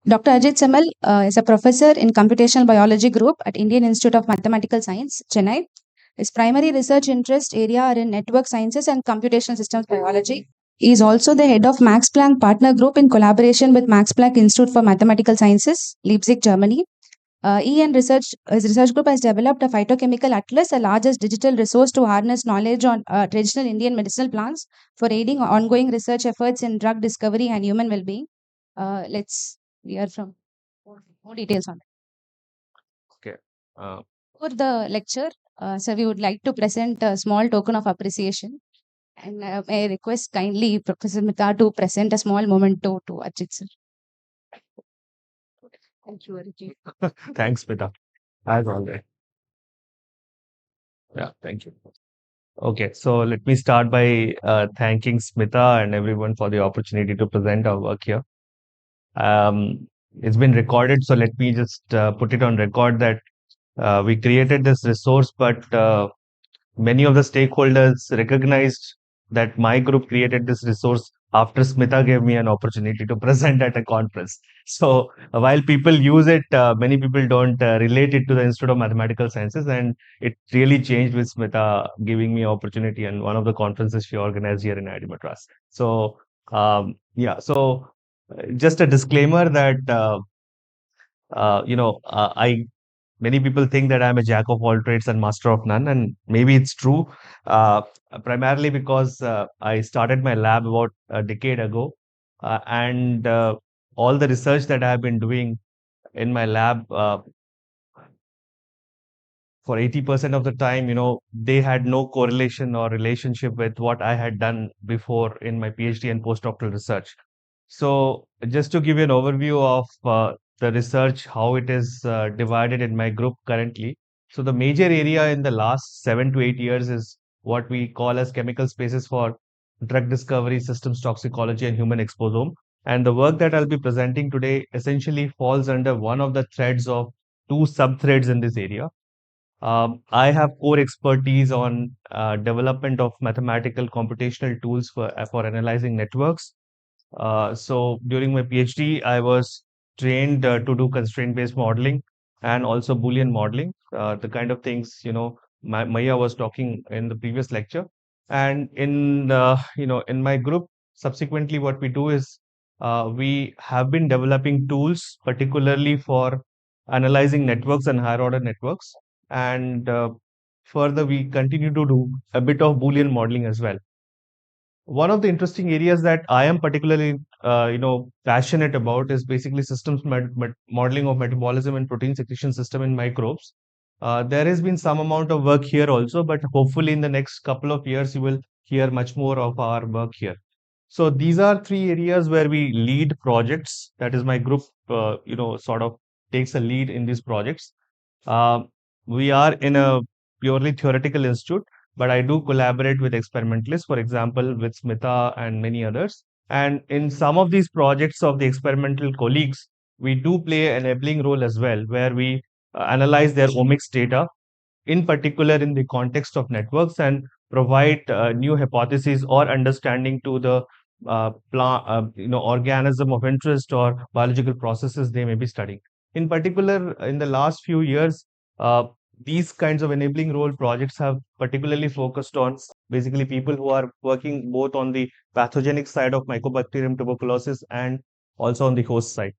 Dr. Ajit Samal is a professor in computational biology group at Indian Institute of Mathematical Science, Chennai. His primary research interest area are in network sciences and computational systems biology. He is also the head of Max Planck Partner Group in collaboration with Max Planck Institute for Mathematical Sciences, Leipzig, Germany. His research group has developed a phytochemical atlas, the largest digital resource to harness knowledge on traditional Indian medicinal plants for aiding ongoing research efforts in drug discovery and human well-being. Let's hear from more details on that. Okay. For the lecture, sir, we would like to present a small token of appreciation. And may I request kindly Professor Mita to present a small memento to Ajit sir. Thank you, Ajit. Thanks, Pita. As always. Yeah, thank you. Okay, so let me start by thanking Smita and everyone for the opportunity to present our work here. It's been recorded, so let me just put it on record that we created this resource, but many of the stakeholders recognized that my group created this resource after Smita gave me an opportunity to present at a conference. So while people use it, many people don't relate it to the Institute of Mathematical Sciences, and it really changed with Smita giving me opportunity and one of the conferences she organized here in IIT Madras. So yeah, so just a disclaimer that I many people think that I'm a jack of all trades and master of none, and maybe it's true. Uh, Primarily because I started my lab about a decade ago, and all the research that I have been doing in my lab for 80% of the time, they had no correlation or relationship with what I had done before in my PhD and postdoctoral research. So, just to give you an overview of the research, how it is divided in my group currently. So, the major area in the last 7 to 8 years is what we call as chemical spaces for drug discovery, systems toxicology, and human exposome. And the work that I'll be presenting today essentially falls under one of the threads of two sub threads in this area. I have core expertise on development of mathematical computational tools for analyzing networks. So during my PhD, I was trained to do constraint-based modeling and also Boolean modeling, the kind of things, Maya was talking in the previous lecture. And in my group, subsequently, what we do is we have been developing tools, particularly for analyzing networks and higher order networks. And further, we continue to do a bit of Boolean modeling as well. One of the interesting areas that I am particularly, passionate about is basically systems modeling of metabolism and protein secretion system in microbes. There has been some amount of work here also, but hopefully in the next couple of years, you will hear much more of our work here. So these are three areas where we lead projects. That is my group, sort of takes a lead in these projects. Uh, we are in a purely theoretical institute, but I do collaborate with experimentalists, for example, with Smita and many others. And in some of these projects of the experimental colleagues, we do play an enabling role as well, where we analyze their omics data, in particular in the context of networks, and provide new hypotheses or understanding to the organism of interest or biological processes they may be studying. In particular, in the last few years, uh, these kinds of enabling role projects have particularly focused on basically people who are working both on the pathogenic side of Mycobacterium tuberculosis and also on the host side.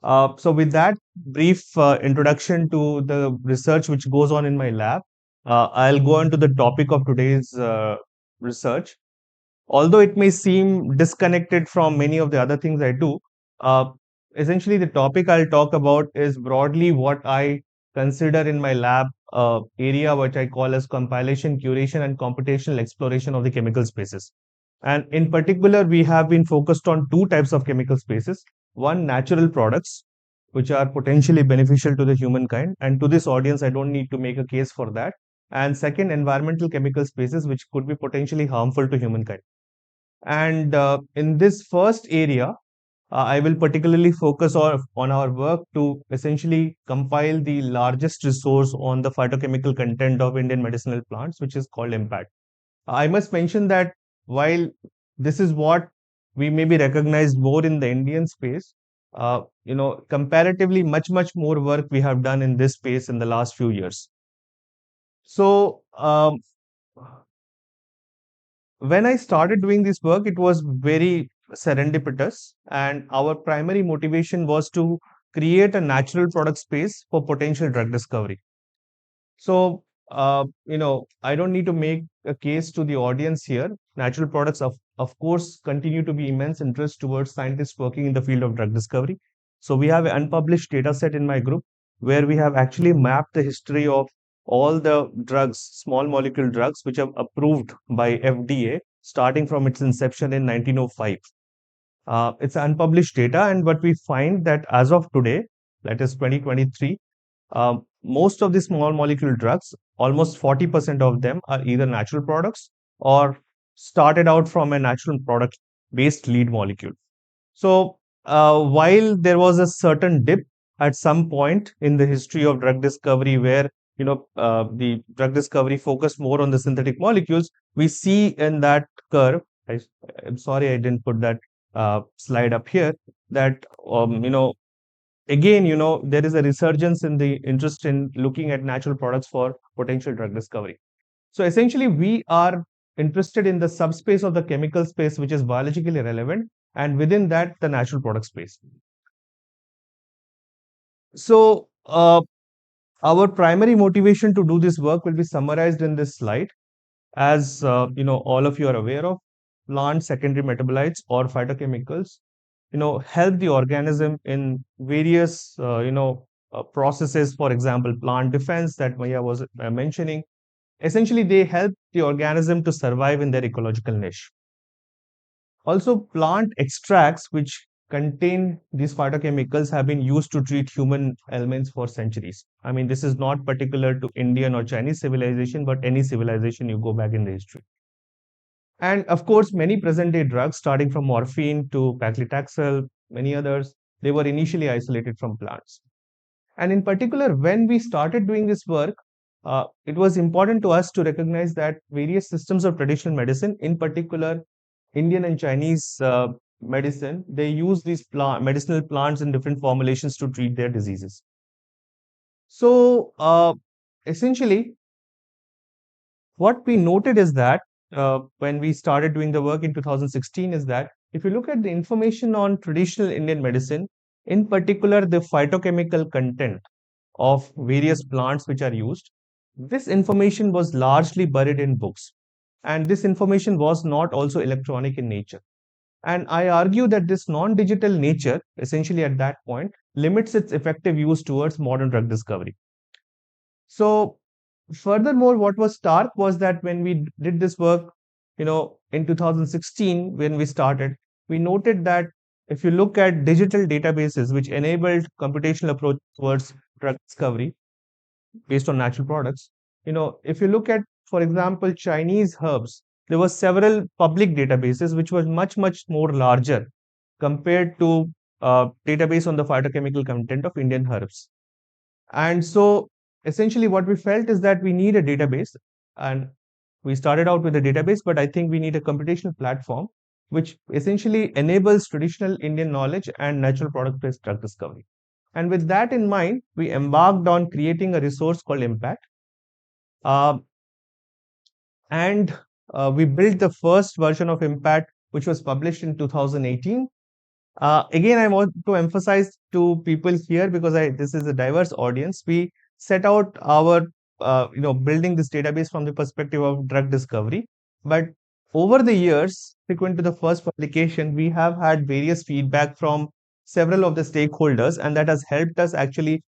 So with that brief introduction to the research which goes on in my lab, I'll go on to the topic of today's research. Although it may seem disconnected from many of the other things I do, uh, essentially the topic I'll talk about is broadly what I consider in my lab area, which I call as compilation, curation, and computational exploration of the chemical spaces. And in particular, we have been focused on two types of chemical spaces. One, natural products, which are potentially beneficial to the humankind. And to this audience, I don't need to make a case for that. And second, environmental chemical spaces, which could be potentially harmful to humankind. And in this first area, I will particularly focus on our work to essentially compile the largest resource on the phytochemical content of Indian medicinal plants, which is called impact. I must mention that while this is what we may be recognized more in the Indian space, comparatively much more work we have done in this space in the last few years. So, when I started doing this work, it was very serendipitous, and our primary motivation was to create a natural product space for potential drug discovery. So, I don't need to make a case to the audience here. Natural products, of course, continue to be immense interest towards scientists working in the field of drug discovery. So, we have an unpublished data set in my group where we have actually mapped the history of all the drugs, small molecule drugs, which are approved by FDA starting from its inception in 1905. It's unpublished data, and what we find that as of today, that is 2023, most of the small molecule drugs, almost 40% of them are either natural products or started out from a natural product based lead molecule. So, while there was a certain dip at some point in the history of drug discovery where the drug discovery focused more on the synthetic molecules, we see in that curve. I'm sorry I didn't put that slide up here. That again, there is a resurgence in the interest in looking at natural products for potential drug discovery. So essentially, we are interested in the subspace of the chemical space, which is biologically relevant, and within that, the natural product space. So, our primary motivation to do this work will be summarized in this slide. As all of you are aware of, plant secondary metabolites or phytochemicals, help the organism in various, processes. For example, plant defense that Maya was mentioning. Essentially, they help the organism to survive in their ecological niche. Also, plant extracts which contain these phytochemicals have been used to treat human ailments for centuries. I mean, this is not particular to Indian or Chinese civilization, but any civilization you go back in the history. And of course, many present day drugs, starting from morphine to paclitaxel, many others, they were initially isolated from plants. And in particular, when we started doing this work, it was important to us to recognize that various systems of traditional medicine, in particular Indian and Chinese medicine, they use these medicinal plants in different formulations to treat their diseases. So, essentially, what we noted is that when we started doing the work in 2016 is that if you look at the information on traditional Indian medicine, in particular the phytochemical content of various plants which are used, this information was largely buried in books. And this information was not also electronic in nature. And I argue that this non digital nature, essentially at that point, limits its effective use towards modern drug discovery. So, furthermore, what was stark was that when we did this work, in 2016, when we started, we noted that if you look at digital databases which enabled computational approach towards drug discovery based on natural products, if you look at, for example, Chinese herbs, there were several public databases which were much more larger compared to database on the phytochemical content of Indian herbs. And so essentially what we felt is that we need a database, and we started out with a database, but I think we need a computational platform which essentially enables traditional Indian knowledge and natural product based drug discovery. And with that in mind, we embarked on creating a resource called Impact. And we built the first version of Impact, which was published in 2018. Again, I want to emphasize to people here, because this is a diverse audience. We set out our, building this database from the perspective of drug discovery. But over the years, frequent to the first publication, we have had various feedback from several of the stakeholders, and that has helped us actually,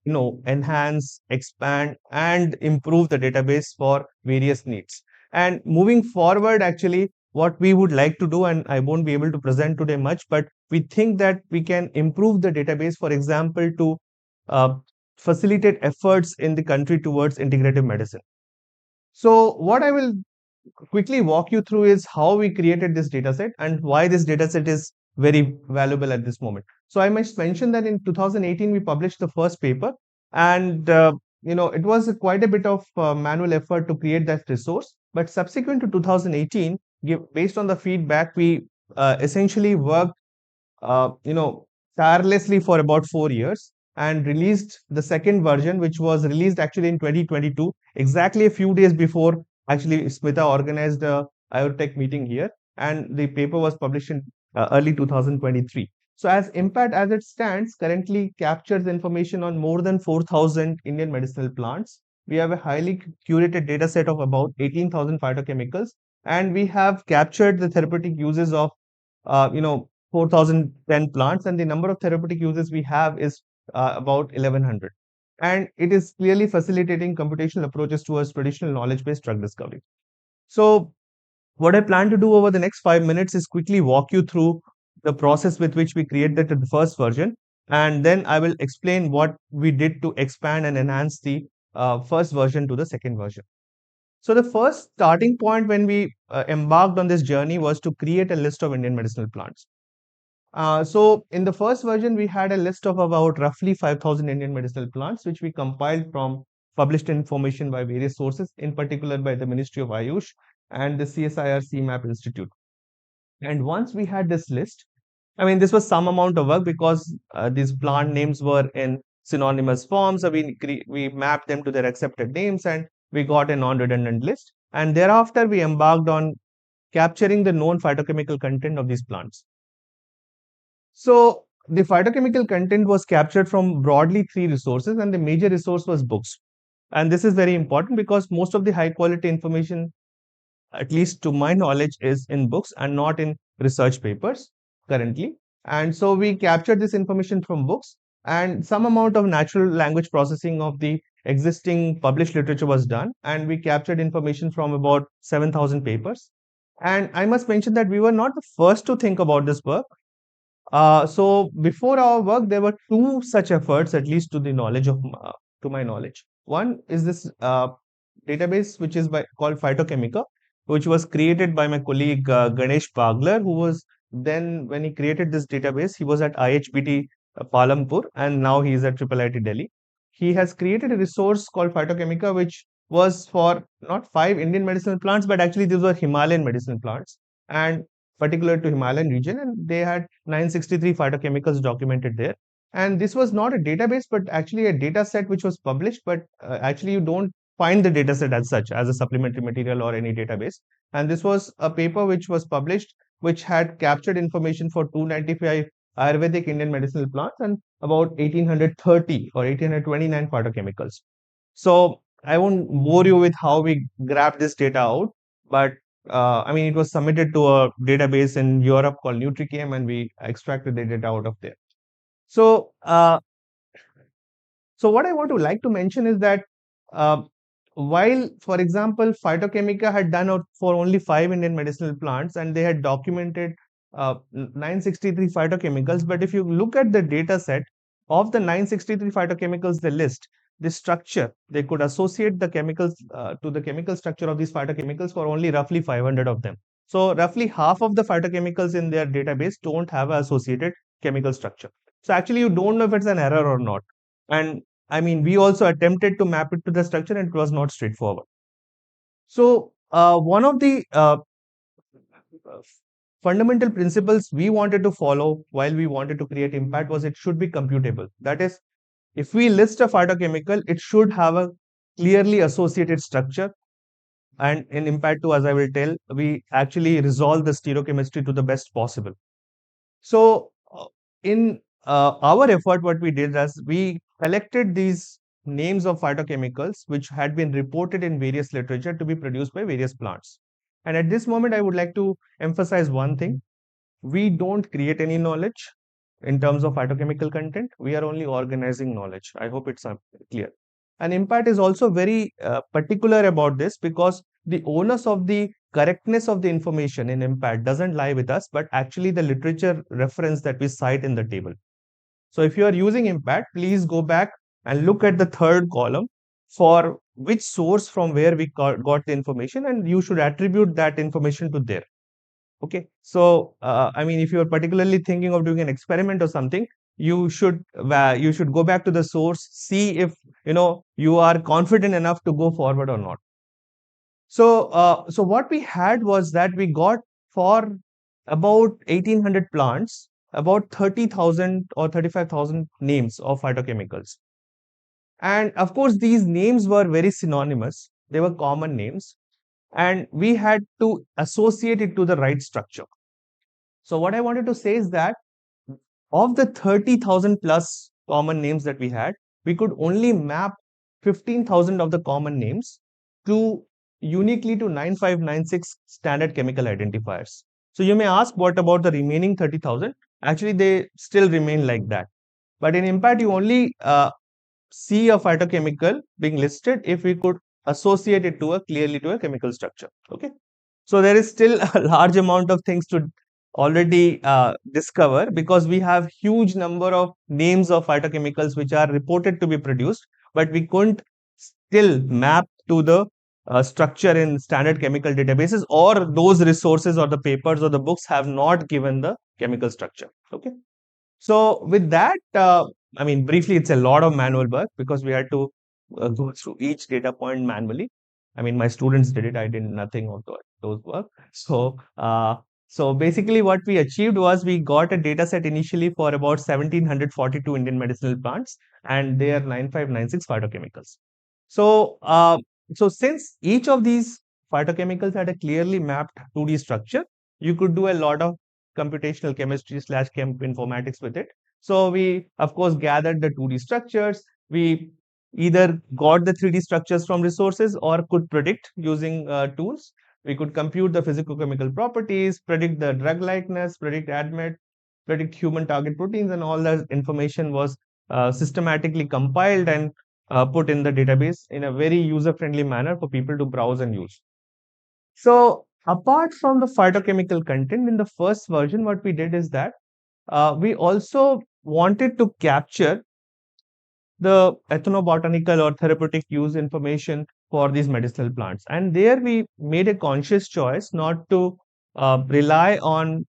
enhance, expand, and improve the database for various needs. And moving forward, actually, what we would like to do, and I won't be able to present today much, but we think that we can improve the database, for example, to facilitate efforts in the country towards integrative medicine. So what I will quickly walk you through is how we created this dataset and why this dataset is very valuable at this moment. So I must mention that in 2018 we published the first paper, and it was quite a bit of manual effort to create that resource. But subsequent to 2018, based on the feedback, we essentially worked, tirelessly for about 4 years and released the second version, which was released actually in 2022, exactly a few days before actually Smita organized a IoTech meeting here, and the paper was published in early 2023. So as Impact as it stands currently captures information on more than 4,000 Indian medicinal plants. We have a highly curated data set of about 18,000 phytochemicals, and we have captured the therapeutic uses of 4,010 plants, and the number of therapeutic uses we have is about 1,100. And it is clearly facilitating computational approaches towards traditional knowledge-based drug discovery. So what I plan to do over the next 5 minutes is quickly walk you through the process with which we created the first version, and then I will explain what we did to expand and enhance the first version to the second version. So the first starting point when we embarked on this journey was to create a list of Indian medicinal plants. So in the first version, we had a list of about roughly 5,000 Indian medicinal plants, which we compiled from published information by various sources, in particular by the Ministry of Ayush and the CSIR CMAP Institute. And once we had this list, I mean, this was some amount of work because these plant names were in synonymous forms. So we mapped them to their accepted names and we got a non-redundant list. And thereafter, we embarked on capturing the known phytochemical content of these plants. So the phytochemical content was captured from broadly three resources, and the major resource was books. And this is very important because most of the high quality information, at least to my knowledge, is in books and not in research papers currently. And so we captured this information from books, and some amount of natural language processing of the existing published literature was done, and we captured information from about 7,000 papers. And I must mention that we were not the first to think about this work. So before our work, there were two such efforts, at least to my knowledge. One is this database, which is called Phytochemical, which was created by my colleague Ganesh Paglar, who was then, when he created this database, he was at IHBT Palampur, and now he is at IIIT Delhi. He has created a resource called Phytochemical, which was for not 5 Indian medicinal plants, but actually these were Himalayan medicinal plants. And particular to Himalayan region, and they had 963 phytochemicals documented there. And this was not a database, but actually a data set which was published, but actually you don't find the data set as such as a supplementary material or any database. And this was a paper which was published, which had captured information for 295 Ayurvedic Indian medicinal plants and about 1830 or 1829 phytochemicals. So I won't bore you with how we grabbed this data out, but I mean, it was submitted to a database in Europe called NutriChem, and we extracted the data out of there. So, so what I want to like to mention is that uh, while, for example, Phytochemica had done out for only 5 Indian medicinal plants, and they had documented 963 phytochemicals, but if you look at the data set of the 963 phytochemicals, the list, the structure, they could associate the chemicals to the chemical structure of these phytochemicals for only roughly 500 of them. So roughly half of the phytochemicals in their database don't have an associated chemical structure. So actually, you don't know if it's an error or not. And I mean, we also attempted to map it to the structure, and it was not straightforward. So one of the fundamental principles we wanted to follow while we wanted to create impact was it should be computable. That is, if we list a phytochemical, it should have a clearly associated structure. And in impact 2, as I will tell, we actually resolve the stereochemistry to the best possible. So in our effort, what we did is we collected these names of phytochemicals which had been reported in various literature to be produced by various plants. And at this moment, I would like to emphasize one thing. We don't create any knowledge in terms of phytochemical content. We are only organizing knowledge. I hope it's clear. And Impact is also very particular about this because the onus of the correctness of the information in Impact doesn't lie with us, but actually the literature reference that we cite in the table. So if you are using Impact, please go back and look at the third column for which source from where we got the information, and you should attribute that information to there. Okay, so I mean, if you are particularly thinking of doing an experiment or something, you should go back to the source, see if you are confident enough to go forward or not. So so what we had was that we got for about 1,800 plants about 30,000 or 35,000 names of phytochemicals. And of course, these names were very synonymous. They were common names, and we had to associate it to the right structure. So what I wanted to say is that of the 30,000 plus common names that we had, we could only map 15,000 of the common names to uniquely to 9596 standard chemical identifiers. So you may ask, what about the remaining 30,000? Actually, they still remain like that. But in impact, you only see a phytochemical being listed if we could associate it to a clearly to a chemical structure. Okay. So there is still a large amount of things to already discover, because we have huge number of names of phytochemicals which are reported to be produced, but we couldn't still map to the structure in standard chemical databases, or those resources or the papers or the books have not given the chemical structure. Okay. So with that, I mean, briefly, it's a lot of manual work because we had to go through each data point manually. I mean, my students did it. I did nothing of those work. So basically, what we achieved was we got a data set initially for about 1,742 Indian medicinal plants and their 9596 phytochemicals. So, so since each of these phytochemicals had a clearly mapped 2D structure, you could do a lot of computational chemistry slash chem informatics with it. So we, of course, gathered the 2D structures. We either got the 3D structures from resources or could predict using tools. We could compute the physicochemical properties, predict the drug likeness, predict ADMET, predict human target proteins, and all that information was systematically compiled and put in the database in a very user-friendly manner for people to browse and use. So apart from the phytochemical content in the first version, what we did is that we also wanted to capture the ethnobotanical or therapeutic use information for these medicinal plants. And there we made a conscious choice not to rely on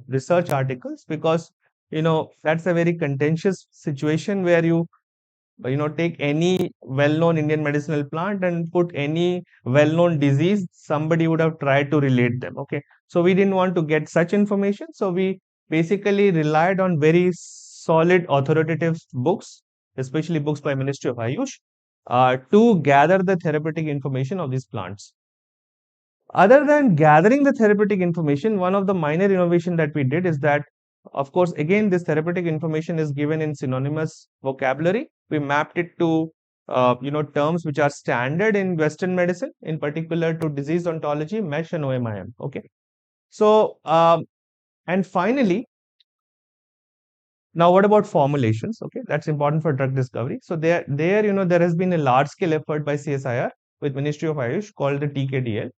research articles, because that's a very contentious situation where you take any well-known Indian medicinal plant and put any well-known disease, somebody would have tried to relate them. Okay. So we didn't want to get such information. So we basically relied on very solid authoritative books, especially books by Ministry of Ayush, to gather the therapeutic information of these plants. Other than gathering the therapeutic information, one of the minor innovation that we did is that, of course, again, this therapeutic information is given in synonymous vocabulary. We mapped it to, terms which are standard in Western medicine, in particular to disease ontology, MESH and OMIM. Okay. So, and finally, now what about formulations? Okay, that's important for drug discovery. So there has been a large scale effort by CSIR with Ministry of Ayush called the TKDL.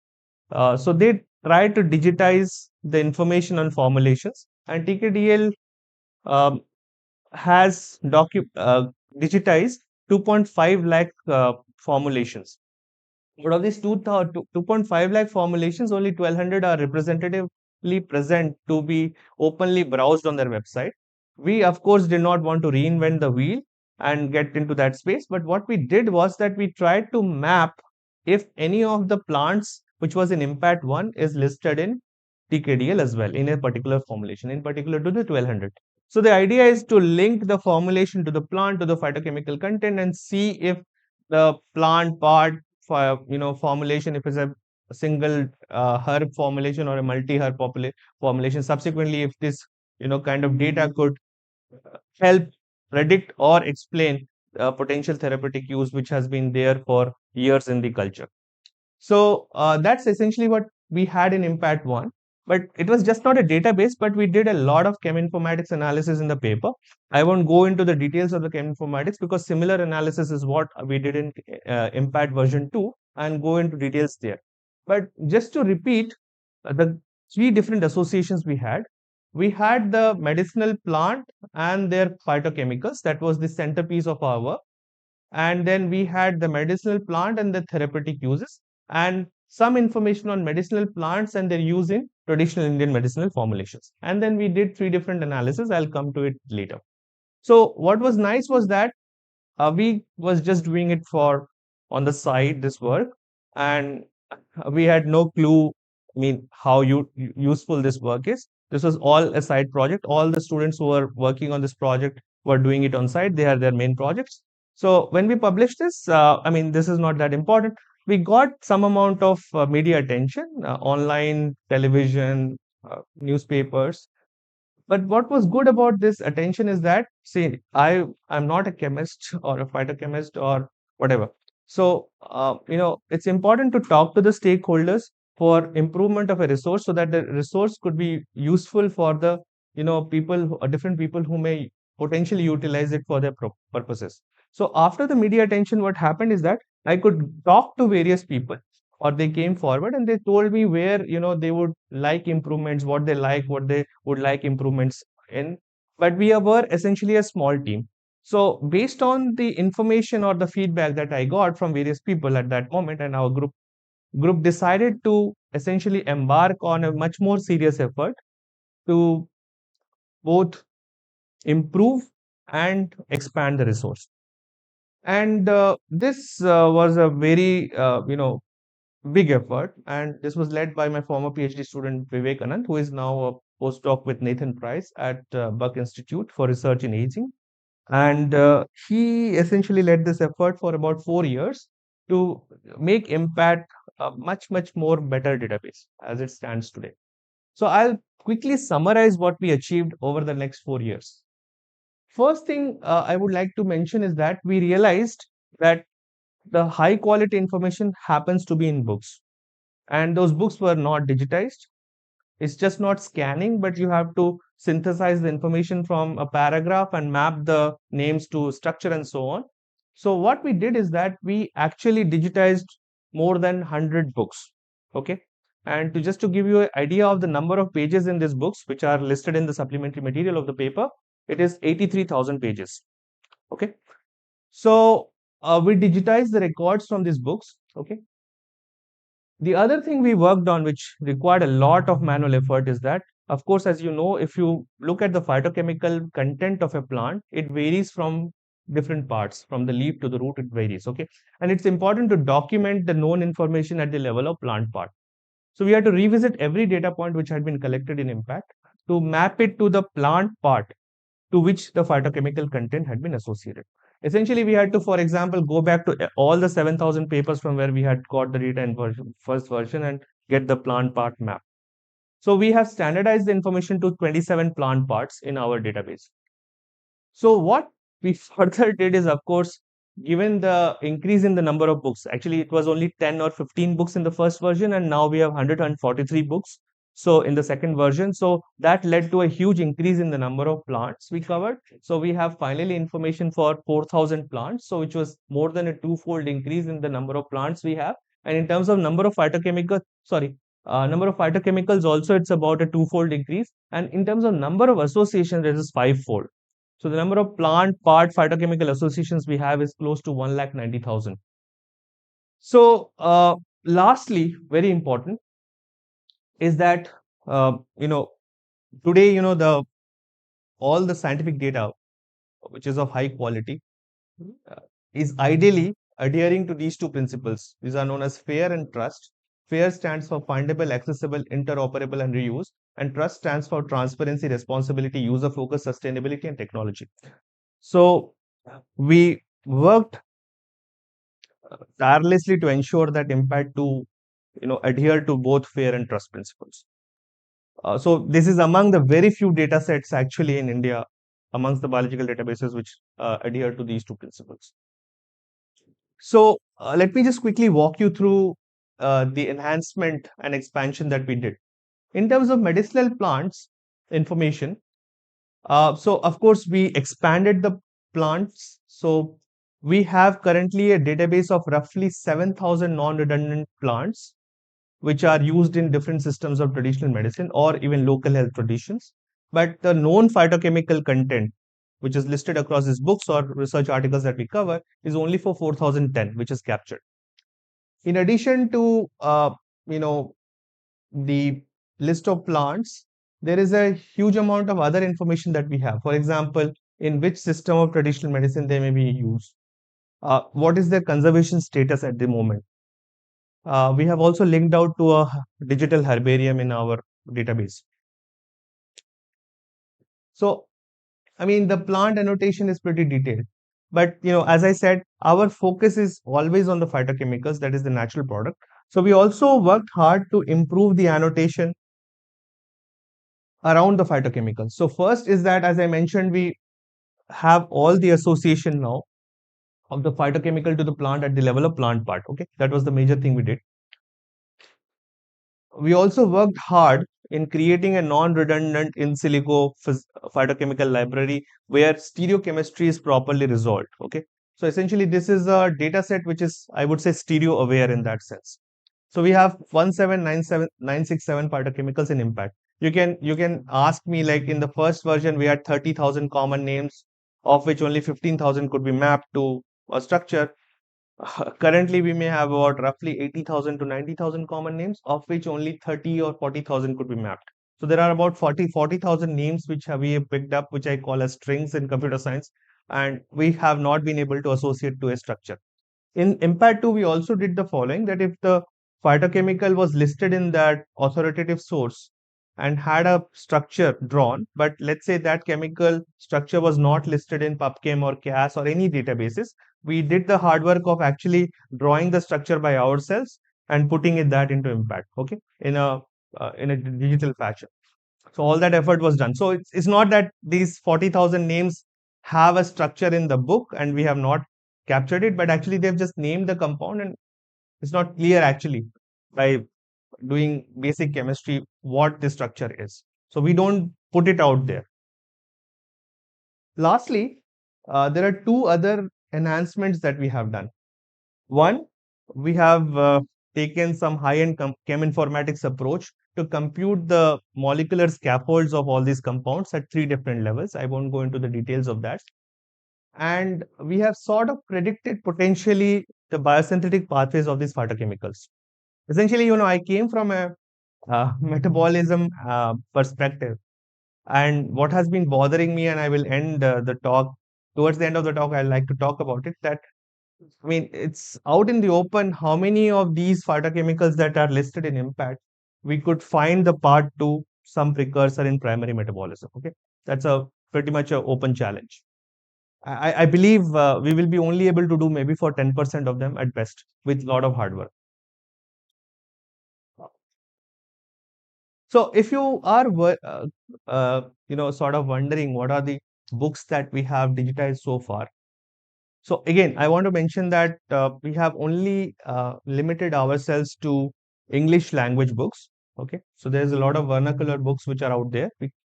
So they try to digitize the information on formulations, and TKDL um, has digitized 2.5 lakh formulations. Out of these 2.5 lakh formulations, only 1,200 are representatively present to be openly browsed on their website. We, of course, did not want to reinvent the wheel and get into that space. But what we did was that we tried to map if any of the plants which was in Impact 1 is listed in TKDL as well in a particular formulation, in particular to the 1,200. So the idea is to link the formulation to the plant, to the phytochemical content, and see if the plant part for formulation, if it's a single herb formulation or a multi-herb formulation. Subsequently, if this kind of data could help predict or explain potential therapeutic use which has been there for years in the culture. So that's essentially what we had in Impact 1. But it was just not a database, but we did a lot of cheminformatics analysis in the paper. I won't go into the details of the cheminformatics because similar analysis is what we did in Impact version 2 and go into details there. But just to repeat, the three different associations we had the medicinal plant and their phytochemicals. That was the centerpiece of our work. And then we had the medicinal plant and the therapeutic uses, and some information on medicinal plants and their use in traditional Indian medicinal formulations. And then we did three different analyses. I'll come to it later. So what was nice was that we was just doing it for on the side, this work, and we had no clue, I mean, how useful this work is. This was all a side project. All the students who were working on this project were doing it on site. They had their main projects. So when we published this, I mean, this is not that important. We got some amount of media attention, online, television, newspapers. But what was good about this attention is that, see, I'm not a chemist or a phytochemist or whatever. So, it's important to talk to the stakeholders for improvement of a resource so that the resource could be useful for the, different people who may potentially utilize it for their purposes. So after the media attention, what happened is that I could talk to various people, or they came forward and they told me where they would like improvements, what they like, what they would like improvements in. But we were essentially a small team. So based on the information or the feedback that I got from various people at that moment, and our group decided to essentially embark on a much more serious effort to both improve and expand the resource. And this was a very big effort, and this was led by my former PhD student Vivek Anand, who is now a postdoc with Nathan Price at Buck Institute for Research in Aging. And he essentially led this effort for about 4 years to make impact a much more better database as it stands today. So I'll quickly summarize what we achieved over the next 4 years. First thing I would like to mention is that we realized that the high quality information happens to be in books, and those books were not digitized. It's just not scanning, but you have to synthesize the information from a paragraph and map the names to structure and so on. So what we did is that we actually digitized more than 100 books. Okay. And to give you an idea of the number of pages in these books, which are listed in the supplementary material of the paper, it is 83,000 pages. Okay. So we digitized the records from these books. Okay. The other thing we worked on, which required a lot of manual effort, is that, of course, as you know, if you look at the phytochemical content of a plant, it varies from different parts, from the leaf to the root, it varies. Okay. And it's important to document the known information at the level of plant part. So we had to revisit every data point which had been collected in impact to map it to the plant part to which the phytochemical content had been associated. Essentially, we had to, for example, go back to all the 7,000 papers from where we had got the data in first version and get the plant part map. So we have standardized the information to 27 plant parts in our database. So what we further did is, of course, given the increase in the number of books, actually it was only 10 or 15 books in the first version, and now we have 143 books. So in the second version, so that led to a huge increase in the number of plants we covered. So we have finally information for 4,000 plants, so which was more than a twofold increase in the number of plants we have. And in terms of number of number of phytochemicals also, it's about a twofold increase. And in terms of number of associations, it is fivefold. So the number of plant part phytochemical associations we have is close to 1,90,000. So lastly, very important is that today the all the scientific data which is of high quality uh, is ideally adhering to these two principles. These are known as FAIR and trust. FAIR stands for findable, accessible, interoperable, and reuse. And trust stands for transparency, responsibility, user focus, sustainability, and technology. So we worked tirelessly to ensure that impact to adhere to both FAIR and trust principles. So this is among the very few data sets actually in India amongst the biological databases which adhere to these two principles. So let me just quickly walk you through the enhancement and expansion that we did. In terms of medicinal plants information, so of course we expanded the plants. So we have currently a database of roughly 7,000 non-redundant plants which are used in different systems of traditional medicine or even local health traditions. But the known phytochemical content, which is listed across these books or research articles that we cover, is only for 4,010, which is captured. In addition to the list of plants, there is a huge amount of other information that we have. For example, in which system of traditional medicine they may be used. What is their conservation status at the moment? We have also linked out to a digital herbarium in our database. So, I mean, the plant annotation is pretty detailed. But, as I said, our focus is always on the phytochemicals, that is the natural product. So we also worked hard to improve the annotation around the phytochemicals. So first is that, as I mentioned, we have all the association now of the phytochemical to the plant at the level of plant part. Okay, that was the major thing we did. We also worked hard in creating a non-redundant in silico phytochemical library where stereochemistry is properly resolved. Okay, so essentially this is a data set which is, I would say, stereo aware in that sense. So we have 1797967 phytochemicals in impact. You can ask me, like, in the first version we had 30,000 common names, of which only 15,000 could be mapped to a structure. Currently, we may have about roughly 80,000 to 90,000 common names, of which only 30 or 40,000 could be mapped. So there are about 40,000 names which we have picked up, which I call as strings in computer science, and we have not been able to associate to a structure. In Impact 2, we also did the following, that if the phytochemical was listed in that authoritative source and had a structure drawn, but let's say that chemical structure was not listed in PubChem or CAS or any databases, we did the hard work of actually drawing the structure by ourselves and putting that into Impact, okay, in a digital fashion. So all that effort was done. So it's not that these 40,000 names have a structure in the book and we have not captured it, but actually they've just named the compound, and it's not clear actually by doing basic chemistry what the structure is. So we don't put it out there. Lastly, there are two other enhancements that we have done. One, we have taken some high-end chem informatics approach to compute the molecular scaffolds of all these compounds at three different levels. I won't go into the details of that. And we have sort of predicted potentially the biosynthetic pathways of these phytochemicals. Essentially, I came from a metabolism perspective. And what has been bothering me, and I will end the talk, towards the end of the talk, I'd like to talk about it, that I mean, it's out in the open how many of these phytochemicals that are listed in Impact we could find the part to some precursor in primary metabolism. Okay, that's a pretty much an open challenge. I believe we will be only able to do maybe for 10% of them at best with a lot of hard work. So if you are sort of wondering what are the books that we have digitized so far, so again, I want to mention that we have only limited ourselves to English language books. Okay, so there's a lot of vernacular books which are out there.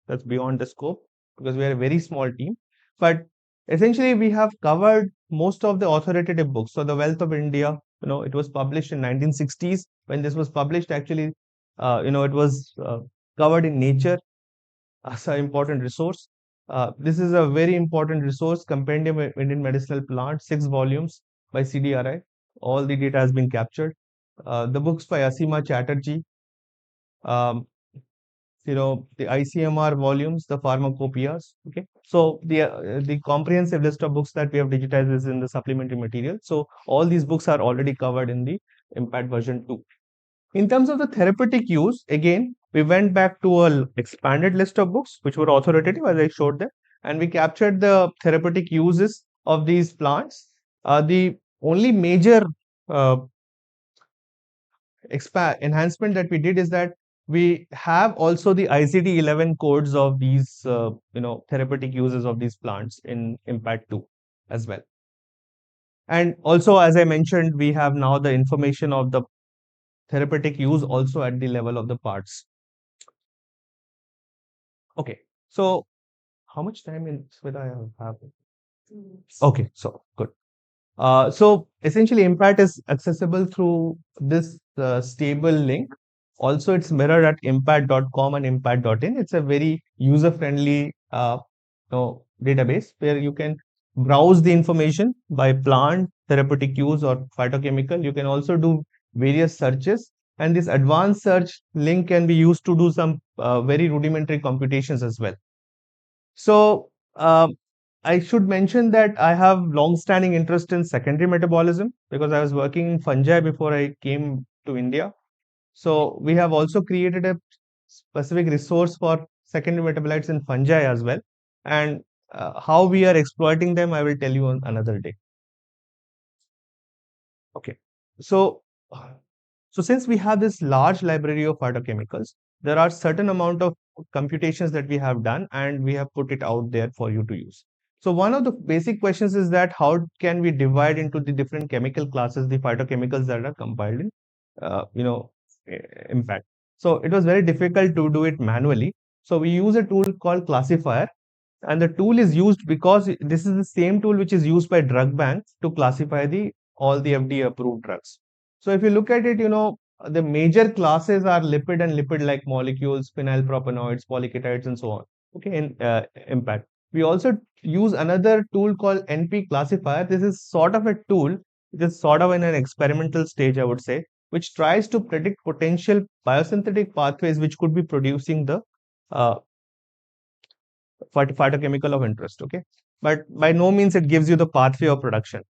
That's beyond the scope because we are a very small team. But essentially, we have covered most of the authoritative books. So the Wealth of India, it was published in 1960s. When this was published, actually, it was covered in Nature as an important resource. This is a very important resource, Compendium of Indian Medicinal Plants, 6 volumes by CDRI. All the data has been captured. The books by Asima Chatterjee, um, the ICMR volumes, the pharmacopoeias. Okay, so the comprehensive list of books that we have digitized is in the supplementary material. So all these books are already covered in the Impact version 2. In terms of the therapeutic use, again, we went back to a expanded list of books which were authoritative, as I showed them, and we captured the therapeutic uses of these plants. The only major uh, enhancement that we did is that we have also the ICD-11 codes of these, therapeutic uses of these plants in Impact 2 as well. And also, as I mentioned, we have now the information of the therapeutic use also at the level of the parts. Okay, so how much time in would I have? Okay, so good. So essentially, Impact is accessible through this stable link. Also, it's mirrored at impact.com and impact.in. It's a very user-friendly database where you can browse the information by plant, therapeutic use, or phytochemical. You can also do various searches, and this advanced search link can be used to do some very rudimentary computations as well. So, I should mention that I have long-standing interest in secondary metabolism because I was working in fungi before I came to India. So we have also created a specific resource for secondary metabolites in fungi as well. And how we are exploiting them, I will tell you on another day. Okay. So, so since we have this large library of phytochemicals, there are certain amount of computations that we have done and we have put it out there for you to use. So one of the basic questions is that how can we divide into the different chemical classes the phytochemicals that are compiled in, you know, impact. So it was very difficult to do it manually. So we use a tool called classifier, and the tool is used because this is the same tool which is used by drug banks to classify the all the FDA approved drugs. So if you look at it, you know, the major classes are lipid and lipid-like molecules, phenylpropanoids, polyketides, and so on. Okay, in impact. We also use another tool called NP classifier. This is sort of a tool. It is sort of in an experimental stage, I would say, which tries to predict potential biosynthetic pathways which could be producing the uh, phytochemical of interest. Okay, but by no means it gives you the pathway of production.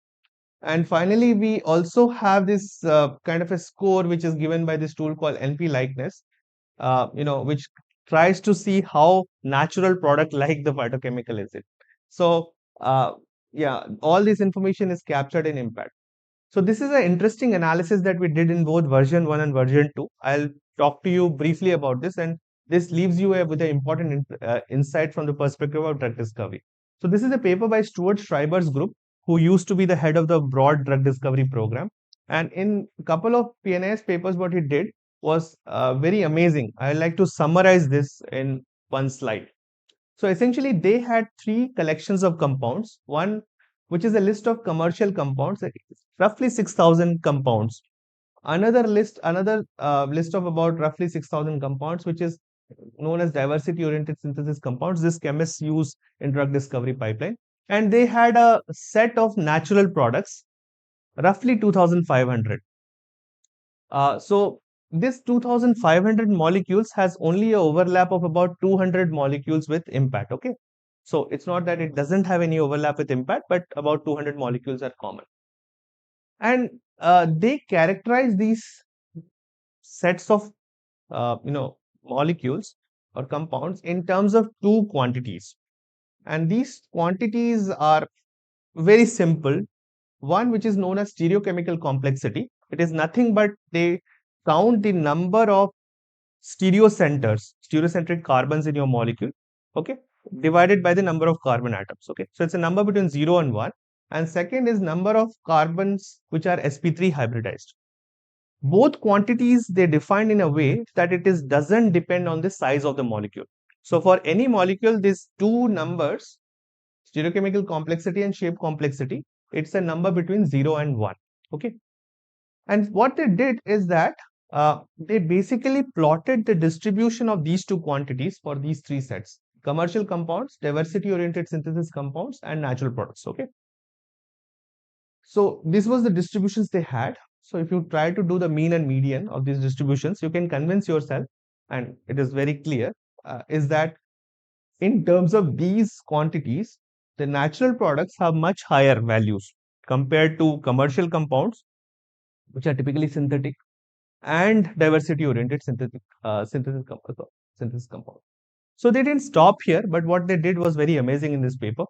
And finally, we also have this kind of a score which is given by this tool called NP likeness, you know, which tries to see how natural product like the phytochemical is it. So, yeah, all this information is captured in impact. So this is an interesting analysis that we did in both version 1 and version 2. I'll talk to you briefly about this, and this leaves you with an important insight from the perspective of drug discovery. So this is a paper by Stuart Schreiber's group, who used to be the head of the broad drug discovery program. And in a couple of PNAS papers, what he did was very amazing. I like to summarize this in one slide. So essentially, they had three collections of compounds. One, which is a list of commercial compounds, roughly 6,000 compounds. Another list of about roughly 6,000 compounds, which is known as diversity-oriented synthesis compounds. This chemists use in drug discovery pipeline. And they had a set of natural products, roughly 2,500. So this 2,500 molecules has only a overlap of about 200 molecules with impact. Okay. So it's not that it doesn't have any overlap with impact, but about 200 molecules are common. And they characterize these sets of molecules or compounds in terms of two quantities. And these quantities are very simple. One, which is known as stereochemical complexity. It is nothing but they count the number of stereocentric carbons in your molecule, okay, divided by the number of carbon atoms. Okay, so it's a number between 0 and 1. And second is number of carbons which are sp3 hybridized. Both quantities they defined in a way that it is doesn't depend on the size of the molecule. So for any molecule, these two numbers, stereochemical complexity and shape complexity, it's a number between 0 and 1. Okay. And what they did is that they basically plotted the distribution of these two quantities for these three sets: commercial compounds, diversity oriented synthesis compounds, and natural products. Okay. So this was the distributions they had. So if you try to do the mean and median of these distributions, you can convince yourself, and it is very clear, is that in terms of these quantities, the natural products have much higher values compared to commercial compounds, which are typically synthetic, and diversity oriented synthesis compound. So they didn't stop here, but what they did was very amazing in this paper.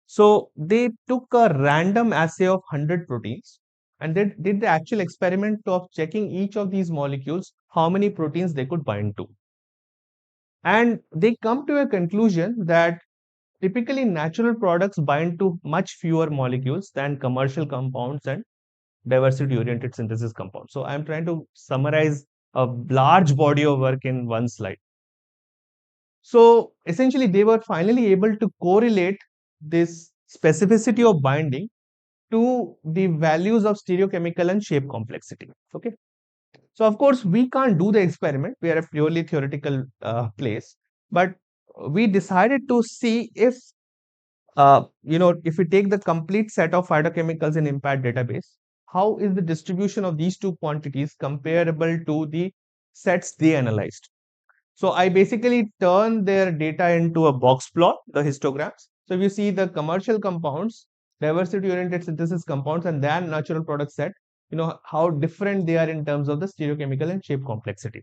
So they took a random assay of 100 proteins and they did the actual experiment of checking each of these molecules how many proteins they could bind to. And they come to a conclusion that typically natural products bind to much fewer molecules than commercial compounds and diversity oriented synthesis compounds. So I'm trying to summarize a large body of work in one slide. So essentially, they were finally able to correlate this specificity of binding to the values of stereochemical and shape complexity. Okay. So of course, we can't do the experiment. We are a purely theoretical place, but we decided to see if if we take the complete set of phytochemicals in impact database, how is the distribution of these two quantities comparable to the sets they analyzed? So I basically turn their data into a box plot, the histograms. So if you see the commercial compounds, diversity oriented synthesis compounds, and then natural product set, you know how different they are in terms of the stereochemical and shape complexity.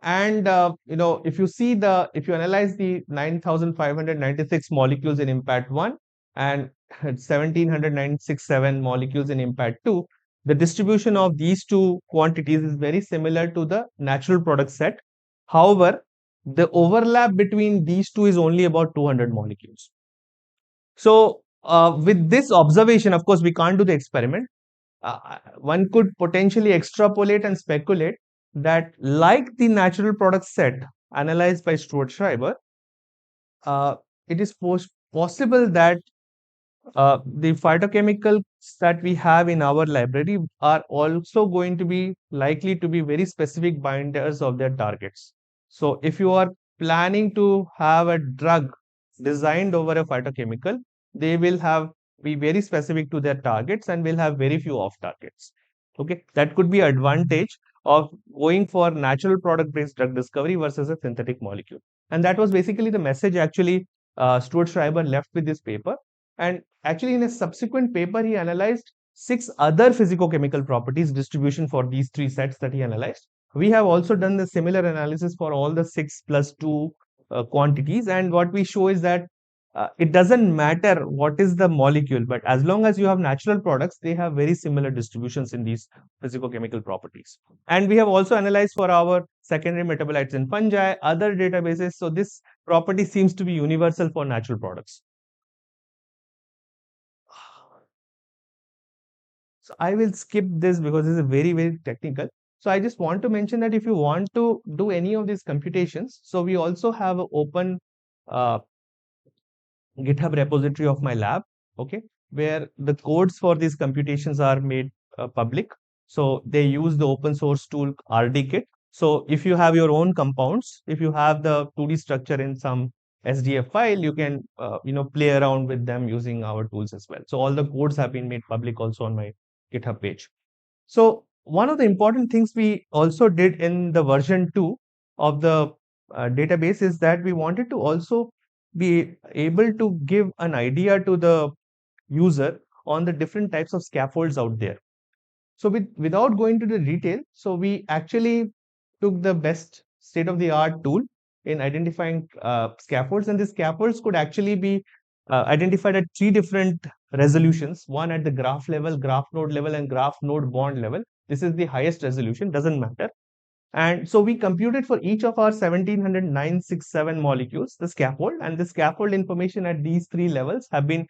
And if you analyze the 9,596 molecules in impact 1 and 17,967 molecules in impact 2, the distribution of these two quantities is very similar to the natural product set. However, the overlap between these two is only about 200 molecules. So, with this observation, of course, we can't do the experiment. One could potentially extrapolate and speculate that, like the natural product set analyzed by Stuart Schreiber, uh, it is possible that the phytochemicals that we have in our library are also going to be likely to be very specific binders of their targets. So, if you are planning to have a drug designed over a phytochemical, they will be very specific to their targets and will have very few off targets. Okay, that could be advantage of going for natural product based drug discovery versus a synthetic molecule. And that was basically the message actually Stuart Schreiber left with this paper. And actually, in a subsequent paper, he analyzed 6 other physicochemical properties distribution for these 3 sets that he analyzed. We have also done the similar analysis for all the 6 plus 2 quantities. And what we show is that it doesn't matter what is the molecule, but as long as you have natural products, they have very similar distributions in these physicochemical properties. And we have also analyzed for our secondary metabolites in fungi, other databases. So this property seems to be universal for natural products. So I will skip this because this is very, very technical. So I just want to mention that if you want to do any of these computations, so we also have an open uh, GitHub repository of my lab, okay, where the codes for these computations are made public. So they use the open source tool RDKit. So if you have your own compounds, if you have the 2D structure in some SDF file, you can play around with them using our tools as well. So all the codes have been made public also on my GitHub page. So one of the important things we also did in the version 2 of the database is that we wanted to also be able to give an idea to the user on the different types of scaffolds out there. So without going to the detail, so we actually took the best state of the art tool in identifying scaffolds, and the scaffolds could actually be identified at 3 different resolutions, one at the graph level, graph node level, and graph node bond level. This is the highest resolution, doesn't matter. And so we computed for each of our 17,967 molecules, the scaffold, and the scaffold information at these 3 levels have been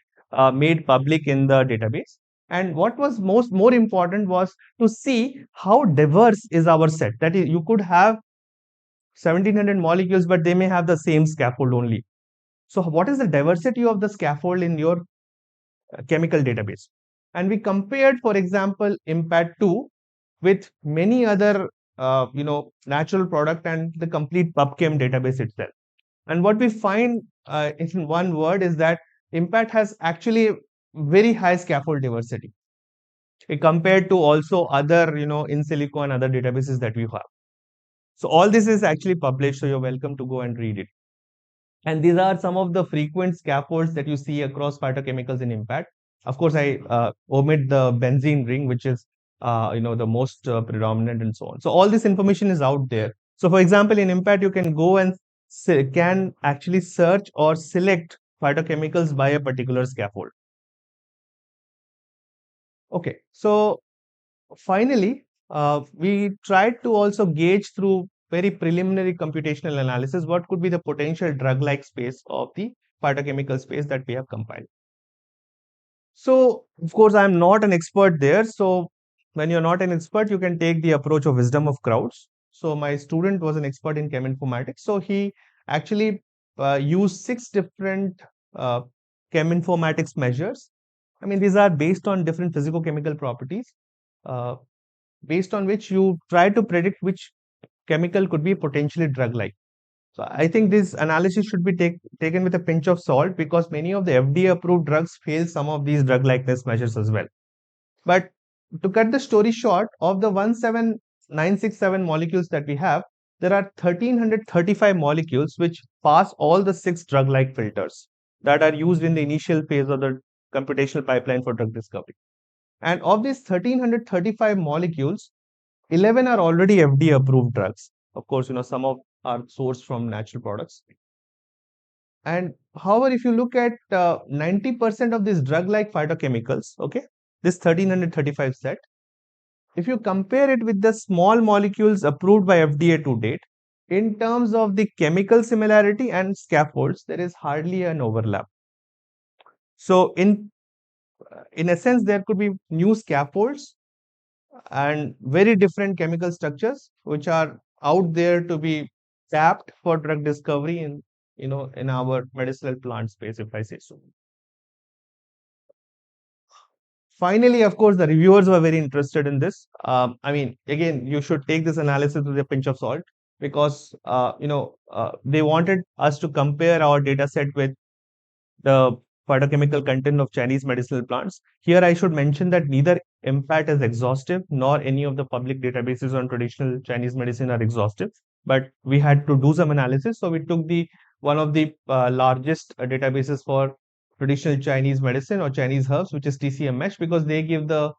made public in the database. And what was more important was to see how diverse is our set. That is, you could have 1700 molecules, but they may have the same scaffold only. So what is the diversity of the scaffold in your chemical database? And we compared, for example, IMPACT2 with many other natural product and the complete PubChem database itself. And what we find in one word is that IMPACT has actually very high scaffold diversity compared to also other, in silico and other databases that we have. So all this is actually published, so you're welcome to go and read it. And these are some of the frequent scaffolds that you see across phytochemicals in IMPACT. Of course, I omit the benzene ring, which is the most predominant and so on. So all this information is out there. So for example, in IMPACT, you can go and can actually search or select phytochemicals by a particular scaffold. Okay, so finally, we tried to also gauge through very preliminary computational analysis what could be the potential drug-like space of the phytochemical space that we have compiled. So, of course, I'm not an expert there. So, when you're not an expert, you can take the approach of wisdom of crowds. So, my student was an expert in cheminformatics. So, he actually used 6 different cheminformatics measures. I mean, these are based on different physicochemical properties, based on which you try to predict which chemical could be potentially drug-like. So I think this analysis should be taken with a pinch of salt because many of the FDA-approved drugs fail some of these drug-likeness measures as well. But to cut the story short, of the 17,967 molecules that we have, there are 1,335 molecules which pass all the 6 drug-like filters that are used in the initial phase of the computational pipeline for drug discovery. And of these 1,335 molecules, 11 are already FDA approved drugs. Of course, some of are sourced from natural products. And however, if you look at 90% of these drug-like phytochemicals, okay, this 1335 set, if you compare it with the small molecules approved by FDA to date, in terms of the chemical similarity and scaffolds, there is hardly an overlap. So in a sense, there could be new scaffolds and very different chemical structures which are out there to be tapped for drug discovery in our medicinal plant space, if I say so. Finally, of course, the reviewers were very interested in this. I mean, again, you should take this analysis with a pinch of salt because they wanted us to compare our data set with the phytochemical content of Chinese medicinal plants. Here, I should mention that neither impact is exhaustive nor any of the public databases on traditional Chinese medicine are exhaustive. But we had to do some analysis, so we took the one of the largest databases for traditional Chinese medicine or Chinese herbs, which is TCMH, because they give the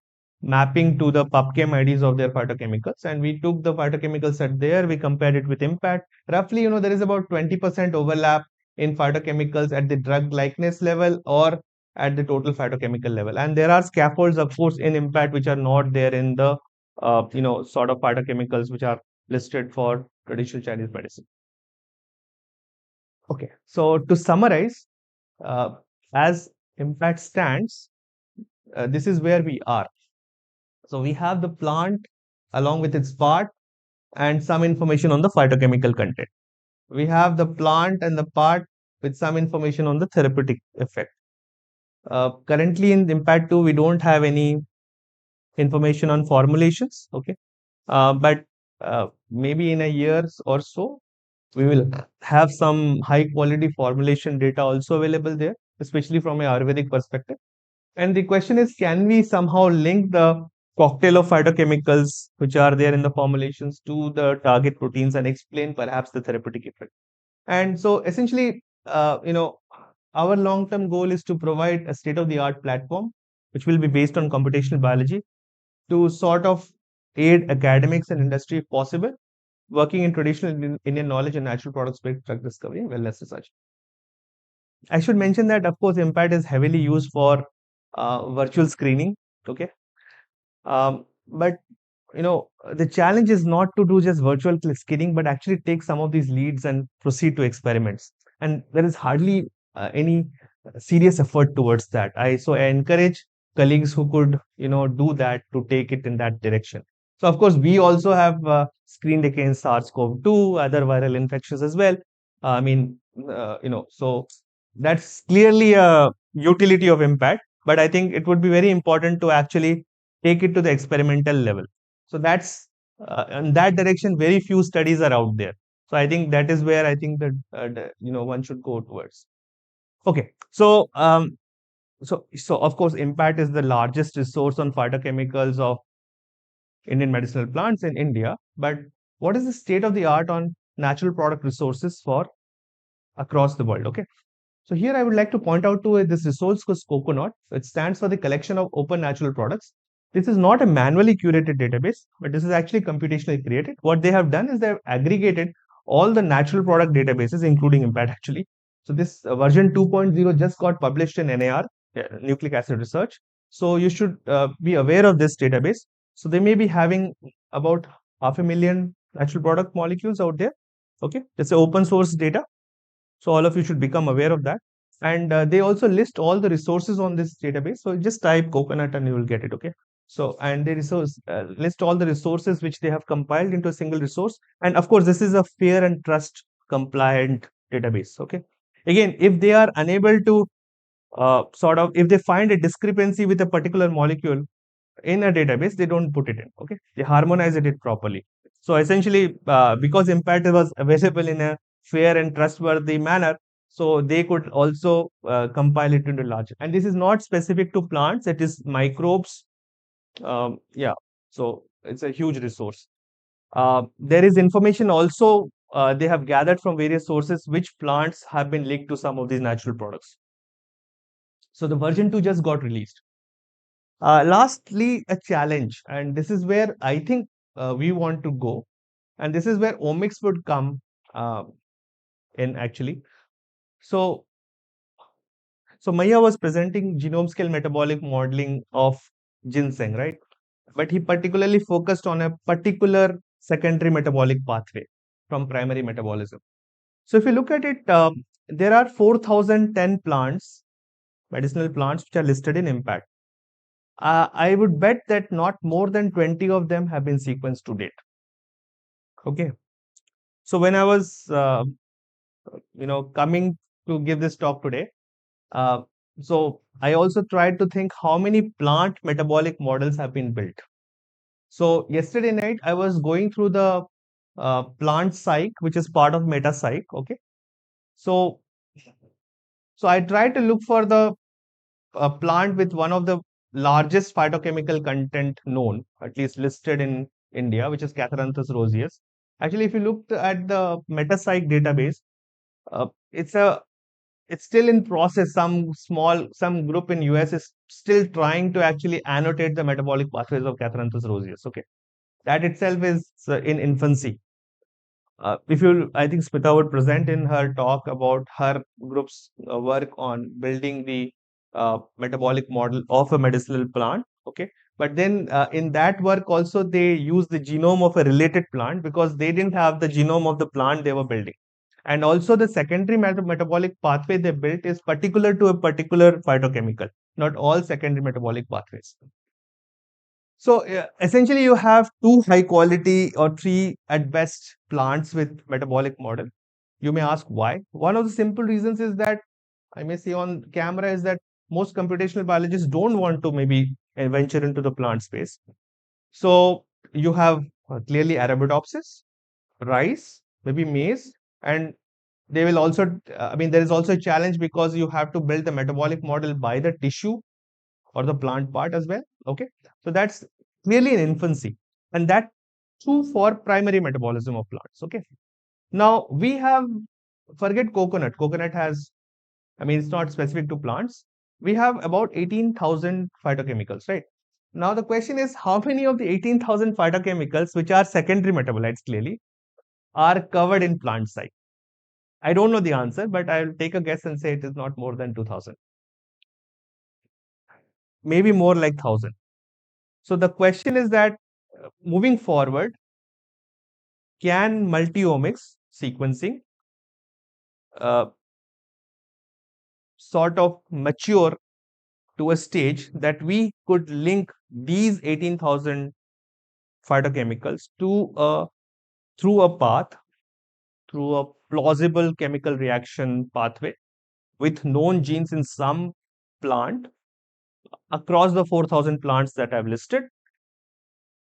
mapping to the PubChem IDs of their phytochemicals. And we took the phytochemical set there, we compared it with impact. Roughly, there is about 20% overlap in phytochemicals at the drug likeness level or at the total phytochemical level. And there are scaffolds, of course, in impact which are not there in the sort of phytochemicals which are listed for traditional Chinese medicine. Okay, so to summarize, uh, as impact stands, this is where we are. So we have the plant along with its part and some information on the phytochemical content. We have the plant and the part with some information on the therapeutic effect. Currently in Impact 2, we don't have any information on formulations, okay? But maybe in a year or so, we will have some high quality formulation data also available there, especially from an Ayurvedic perspective. And the question is, can we somehow link the cocktail of phytochemicals which are there in the formulations to the target proteins and explain perhaps the therapeutic effect? And so essentially, our long-term goal is to provide a state-of-the-art platform, which will be based on computational biology to sort of aid academics and industry if possible, working in traditional Indian knowledge and natural products-based drug discovery and wellness research. I should mention that, of course, Impact is heavily used for virtual screening. Okay. But the challenge is not to do just virtual screening, but actually take some of these leads and proceed to experiments. And there is hardly any serious effort towards that. I encourage colleagues who could do that to take it in that direction. So of course we also have screened against SARS-CoV-2, other viral infections as well. I mean, so that's clearly a utility of Impact. But I think it would be very important to actually take it to the experimental level. So that's in that direction. Very few studies are out there. So I think that is where I think that one should go towards. Okay, so of course, Impact is the largest resource on phytochemicals of Indian medicinal plants in India. But what is the state of the art on natural product resources for across the world? Okay. So here I would like to point out to this resource called Coconut. It stands for the collection of open natural products. This is not a manually curated database, but this is actually computationally created. What they have done is they have aggregated all the natural product databases, including Impact actually. So this version 2.0 just got published in NAR, Nucleic Acid Research. So you should be aware of this database. So they may be having about 500,000 natural product molecules out there. Okay, it's open source data. So all of you should become aware of that. And they also list all the resources on this database. So just type coconut and you will get it. Okay. So, and they list all the resources which they have compiled into a single resource. And of course, this is a fair and trust compliant database. Okay. Again, if they are unable to if they find a discrepancy with a particular molecule in a database, they don't put it in. Okay. They harmonize it properly. So essentially, because Impact was available in a fair and trustworthy manner, so they could also compile it into large. And this is not specific to plants; it is microbes. Yeah, so it's a huge resource. There is information also they have gathered from various sources which plants have been linked to some of these natural products. So the version 2 just got released. Lastly, a challenge, and this is where I think we want to go. And this is where omics would come uh, in actually. So, so Maya was presenting genome scale metabolic modeling of ginseng, right? But he particularly focused on a particular secondary metabolic pathway from primary metabolism. So if you look at it, there are 4,010 plants, medicinal plants, which are listed in impact. I would bet that not more than 20 of them have been sequenced to date. Okay. So when I was, coming to give this talk today, uh, so I also tried to think how many plant metabolic models have been built. So yesterday night, I was going through the plant psych, which is part of meta psych. Okay. So, so I tried to look for the plant with one of the largest phytochemical content known, at least listed in India, which is Catharanthus roseus. Actually, if you look at the metapsych database, uh, it's a it's still in process. Some group in US is still trying to actually annotate the metabolic pathways of Catharanthus roseus. Okay, that itself is in infancy. If you, I think Smita would present in her talk about her group's work on building the metabolic model of a medicinal plant. Okay, but then in that work also they use the genome of a related plant because they didn't have the genome of the plant they were building. And also the secondary metabolic pathway they built is particular to a particular phytochemical, not all secondary metabolic pathways. So essentially, you have two high quality or three at best plants with metabolic model. You may ask why. One of the simple reasons is that I may say on camera is that most computational biologists don't want to maybe venture into the plant space. So you have clearly Arabidopsis, rice, maybe maize, and they will also, I mean, there is also a challenge because you have to build the metabolic model by the tissue or the plant part as well. Okay. So that's clearly in infancy. And that true for primary metabolism of plants. Okay. Now we have, forget coconut. Coconut has, I mean, it's not specific to plants. We have about 18,000 phytochemicals, right? Now the question is how many of the 18,000 phytochemicals, which are secondary metabolites clearly, are covered in plant site? I don't know the answer, but I'll take a guess and say it is not more than 2,000. Maybe more like 1,000. So the question is that moving forward, can multi-omics sequencing uh, sort of mature to a stage that we could link these 18,000 phytochemicals to through a path, through a plausible chemical reaction pathway with known genes in some plant across the 4,000 plants that I've listed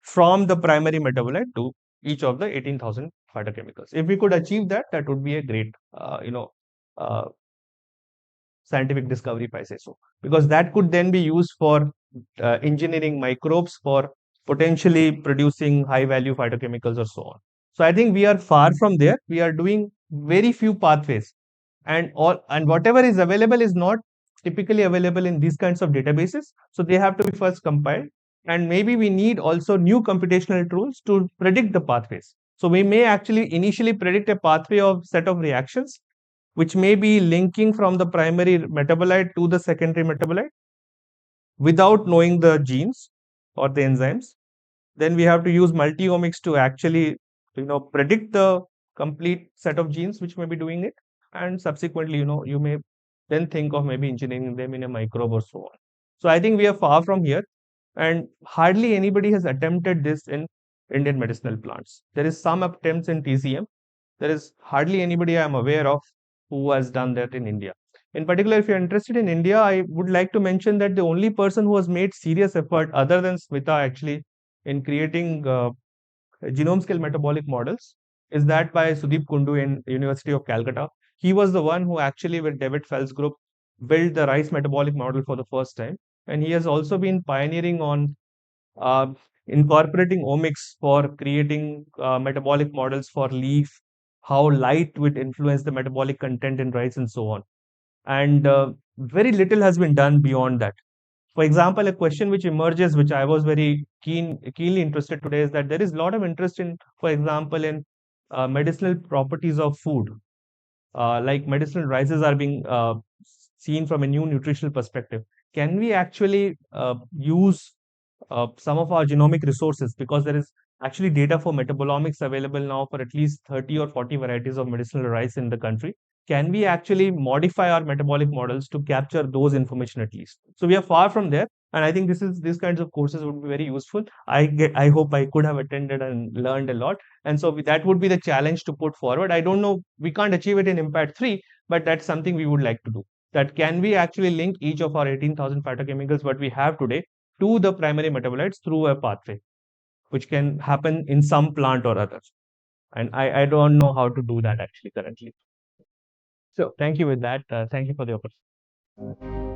from the primary metabolite to each of the 18,000 phytochemicals. If we could achieve that, that would be a great, uh, scientific discovery, if I say so, because that could then be used for engineering microbes for potentially producing high value phytochemicals or so on. So I think we are far from there. We are doing very few pathways, and whatever is available is not typically available in these kinds of databases. So they have to be first compiled, and maybe we need also new computational tools to predict the pathways. So we may actually initially predict a pathway of set of reactions which may be linking from the primary metabolite to the secondary metabolite without knowing the genes or the enzymes. Then we have to use multi-omics to actually, predict the complete set of genes which may be doing it. And subsequently, you may then think of maybe engineering them in a microbe or so on. So I think we are far from here, and hardly anybody has attempted this in Indian medicinal plants. There is some attempts in TCM. There is hardly anybody I am aware of who has done that in India. In particular, if you're interested in India, I would like to mention that the only person who has made serious effort other than Smita actually in creating genome scale metabolic models is that by Sudeep Kundu in University of Calcutta. He was the one who actually with David Fell's group built the rice metabolic model for the first time. And he has also been pioneering on uh, incorporating omics for creating metabolic models for leaf, how light would influence the metabolic content in rice and so on. And very little has been done beyond that. For example, a question which emerges, which I was very keenly interested today, is that there is a lot of interest in, for example, in medicinal properties of food. Like medicinal rices are being seen from a new nutritional perspective. Can we actually use some of our genomic resources, because there is actually data for metabolomics available now for at least 30 or 40 varieties of medicinal rice in the country. Can we actually modify our metabolic models to capture those information at least? So we are far from there. And I think these kinds of courses would be very useful. I hope I could have attended and learned a lot. And so that would be the challenge to put forward. I don't know, we can't achieve it in Impact 3, but that's something we would like to do. That can we actually link each of our 18,000 phytochemicals what we have today to the primary metabolites through a pathway, which can happen in some plant or other. And I don't know how to do that actually currently. So thank you with that. Thank you for the opportunity.